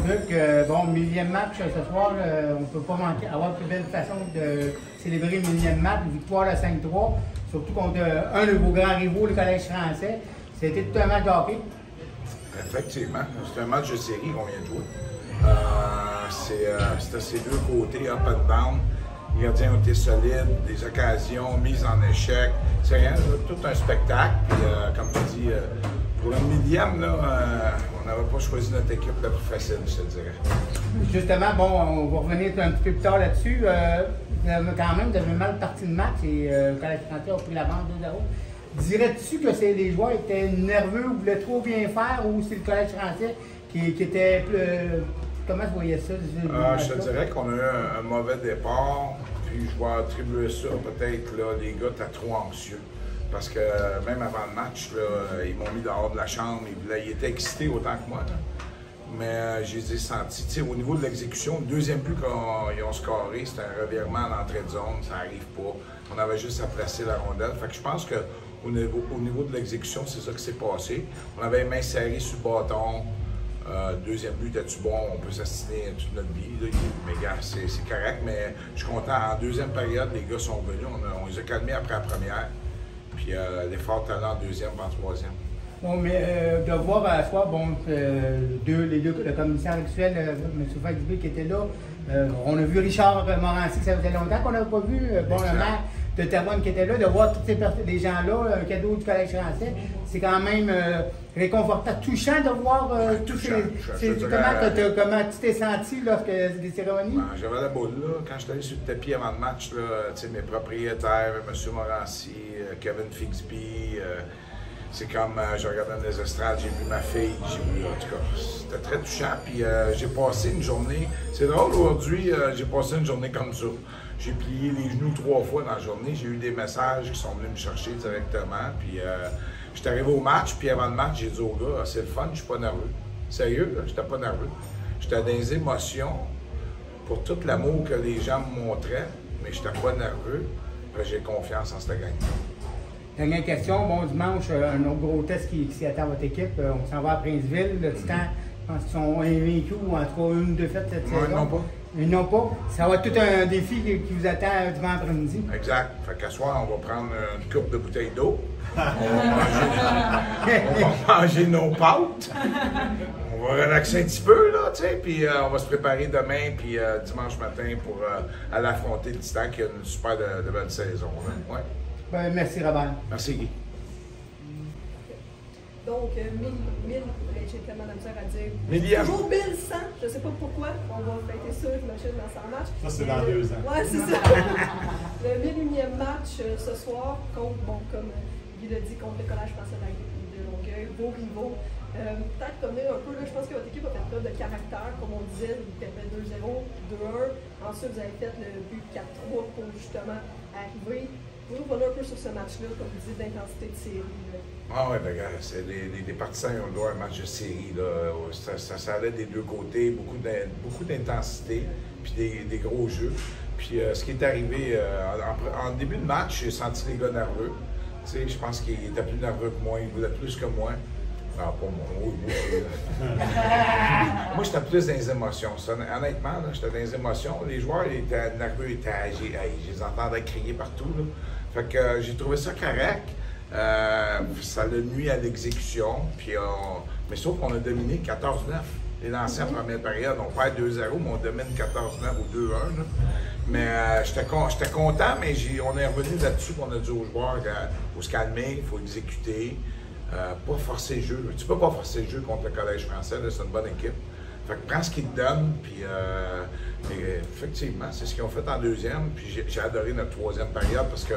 Luc, bon, millième match ce soir, on ne peut pas manquer, avoir plus belle façon de célébrer le millième match, victoire de 5-3, surtout contre un de vos grands rivaux, le Collège français. C'était tout un match de hockey. Effectivement, c'est un match de série qu'on vient de jouer. C'était ces deux côtés, up and down. Les gardiens ont été solides, des occasions, mises en échec. C'est rien, tout un spectacle. Puis, comme tu dis, pour le millième, là, on n'avait pas choisi notre équipe la plus facile, je te dirais. Justement, bon, on va revenir un petit peu plus tard là-dessus. Quand même, vous avez mal parti de match et le Collège français a pris l'avance 2-0. Dirais-tu que les joueurs étaient nerveux ou voulaient trop bien faire ou c'est le Collège français qui était plus. Comment vous voyez ça? Je te dirais qu'on a eu un mauvais départ, puis je vais attribuer ça peut-être, là, les gars étaient trop anxieux. Parce que même avant le match, là, ils m'ont mis dehors de la chambre, ils étaient excités autant que moi. Là. Mais je les ai sentis. Au niveau de l'exécution, le deuxième but qu'ils ont scoré, c'était un revirement à l'entrée de zone, ça n'arrive pas. On avait juste à placer la rondelle. Fait que je pense qu'au niveau de l'exécution, c'est ça qui s'est passé. On avait les mains serrées sur le bâton. Deuxième but, était-tu bon? On peut s'assiner toute notre vie. Là. Mais gars, c'est correct. Mais je suis content. En deuxième période, les gars sont venus. On les a calmés après la première. Puis l'effort talent en deuxième, en troisième. Bon, mais de voir à soi, bon, le commissaire actuel, M. Fagbé, qui était là. On a vu Richard Morancy, que ça faisait longtemps qu'on n'avait pas vu. Bon, le maire de Terrebonne qui était là, de voir tous ces gens-là, un cadeau du Collège français, c'est quand même réconfortant, touchant de voir tous ces. Comment tu t'es senti lorsque des cérémonies? Ben, j'avais la boule, là. Quand j'étais allé sur le tapis avant le match, là, mes propriétaires, M. Morancy, Kevin Fixby, c'est comme je regardais dans les estrades, j'ai vu ma fille, j'ai vu, en tout cas, c'était très touchant. Puis j'ai passé une journée, c'est drôle aujourd'hui, j'ai passé une journée comme ça. J'ai plié les genoux 3 fois dans la journée, j'ai eu des messages qui sont venus me chercher directement. Puis j'étais arrivé au match, puis avant le match, j'ai dit au gars, c'est le fun, je suis pas nerveux. Sérieux, là, j'étais pas nerveux. J'étais dans des émotions pour tout l'amour que les gens me montraient, mais j'étais pas nerveux. J'ai confiance en cette gang. Dernière question. Bon, dimanche, un autre gros test qui attend votre équipe. On s'en va à Princeville. Le Titan, je pense qu'ils sont invaincus ou en tout cas une défaite cette saison. Non, pas. Ils n'ont pas. Ça va être tout un défi qui vous attend dimanche après-midi. Exact. Fait qu'à soir, on va prendre une coupe de bouteilles d'eau. On va manger nos pâtes. On va relaxer un petit peu, là, tu sais, puis on va se préparer demain, puis dimanche matin pour aller affronter le Titan qui a une super de belle saison. Ouais. Ben, merci, Robert. Merci, Guy. Donc, 1000, j'ai tellement de misère à dire. Millième. Toujours 1100, je ne sais pas pourquoi. On va fêter ça, j'imagine, dans 100 matchs. Ça, c'est dans 2 ans. Ouais, c'est ça. Le 1001e match ce soir, contre, bon, comme Guy l'a dit, contre le Collège français de Longueuil, vos rivaux. Peut-être revenir un peu, là, je pense que votre équipe a fait preuve de caractère, comme on disait, vous avez 2-0, 2-1. Ensuite, vous avez fait le but 4-3 pour justement arriver. Vous revenez un peu sur ce match-là, comme vous dites, d'intensité de série. Là. Ah oui, ben gars, les partisans ont droit à un match de série. Là. Ça allait des deux côtés, beaucoup d'intensité, puis des gros jeux. Puis ce qui est arrivé, en début de match, j'ai senti les gars nerveux. Tu sais, je pense qu'ils étaient plus nerveux que moi, ils voulaient plus que moi. Non, pas moi. Oui, moi, j'étais plus dans les émotions. Honnêtement, j'étais dans les émotions. Les joueurs étaient nerveux, étaient âgés. Je les entendais crier partout. Là. Fait que j'ai trouvé ça correct. Ça l'a nuit à l'exécution. Mais sauf qu'on a dominé 14-9. Les lancers en première période, on perd 2-0, mais on domine 14-9 ou 2-1. Là. Mais j'étais content, mais on est revenu là-dessus qu'on a dit aux joueurs qu'il faut se calmer, il faut exécuter. Pas forcer le jeu. Tu peux pas forcer le jeu contre le Collège français, c'est une bonne équipe. Fait que prends ce qu'ils te donnent, puis effectivement, c'est ce qu'ils ont fait en deuxième. Puis j'ai adoré notre troisième période parce que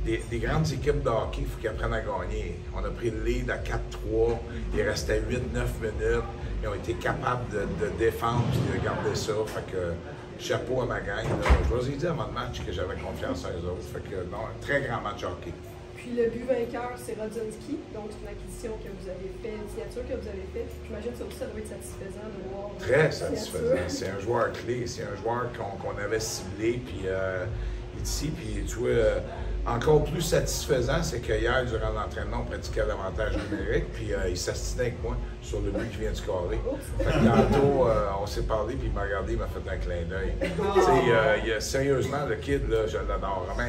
des grandes équipes de hockey, il faut qu'ils apprennent à gagner. On a pris le lead à 4-3, il restait 8-9 minutes. Ils ont été capables de défendre et de garder ça. Fait que chapeau à ma gang. Je vous ai dit avant le match que j'avais confiance en eux autres. Fait que non, un très grand match hockey. Puis le but vainqueur, c'est Rodzinski. Donc, c'est une acquisition que vous avez faite, une signature que vous avez faite. J'imagine que ça aussi, ça doit être satisfaisant de voir. Très satisfaisant. C'est un joueur clé. C'est un joueur qu'on avait ciblé. Puis il est ici. Puis tu vois, encore plus satisfaisant, c'est qu'hier, durant l'entraînement, on pratiquait l'avantage numérique, puis il s'astinait avec moi sur le but qui vient de scorer. Fait que tantôt, on s'est parlé, puis il m'a regardé, il m'a fait un clin d'œil. Tu sais, sérieusement, le kid, là, je l'adore. Vraiment,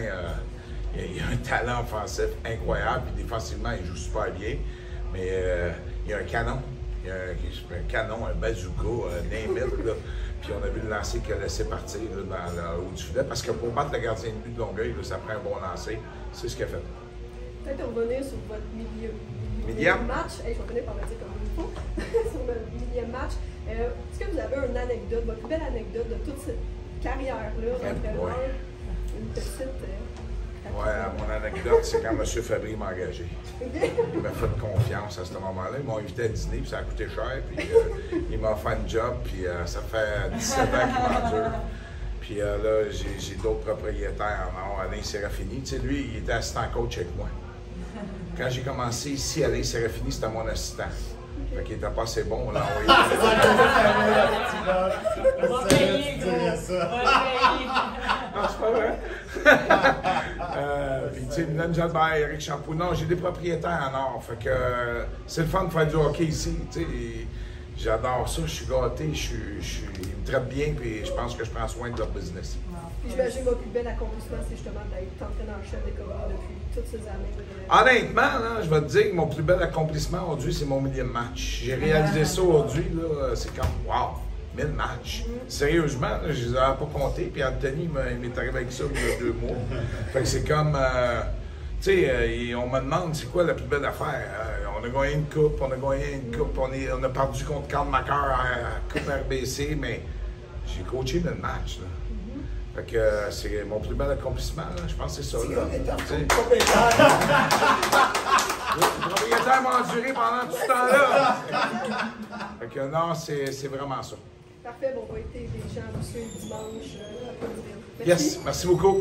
il a un talent offensif incroyable, puis défensivement, il joue super bien. Mais il a un canon. Il a un canon, un bazooka, un name it, là. Puis on a vu le lancer qu'il a laissé partir là, dans le haut du filet. Parce que pour battre le gardien de but de Longueuil, là, ça prend un bon lancer. C'est ce qu'il a fait. Peut-être revenir sur votre millième match. Hey, je vais finir par le dire comme il faut. Sur le millième match. Est-ce que vous avez une anecdote, votre plus belle anecdote de toute cette carrière-là d'entraîneur? Une petite. Ouais, mon anecdote, c'est quand M. Fabry m'a engagé. Il m'a fait confiance à ce moment-là. Ils m'ont invité à dîner, puis ça a coûté cher. Puis il m'a fait un job, puis ça fait 17 ans qu'il m'endure. Puis là, j'ai d'autres propriétaires en or. Alain Sérafini, tu sais, lui, il était assistant coach avec moi. Quand j'ai commencé ici, Alain Sérafini, c'était mon assistant. Fait qu'il était pas assez bon, on l'a envoyé. Non, c'est pas vrai. Puis, tu sais, Milan Jalbert, Eric Champoux. Non, j'ai des propriétaires en or. Fait que c'est le fun de faire du hockey ici. Tu sais, j'adore ça, je suis gâté, ils me traitent bien, puis je pense que je prends soin de leur business. Puis j'imagine votre plus bel accomplissement, c'est justement d'être entraîneur-chef des Commodores depuis toutes ces années. Honnêtement, là, je vais te dire que mon plus bel accomplissement aujourd'hui, c'est mon millième match. J'ai réalisé ça aujourd'hui, là, c'est comme, wow, 1000 matchs. Sérieusement, là, je les avais pas comptés, puis Anthony il m'est arrivé avec ça il y a 2 mois. Fait que c'est comme, tu sais, on me demande c'est quoi la plus belle affaire. On a gagné une coupe, on a perdu contre Karl Macker à Coupe RBC, mais j'ai coaché 1000 matchs, là. Fait que c'est mon plus bel accomplissement, là. Je pense que c'est ça. Là. Le propriétaire m'a enduré pendant tout ce temps-là. Fait que non, c'est vraiment ça. Parfait, bon, on va être des gens vous suivre dimanche. Yes, merci beaucoup.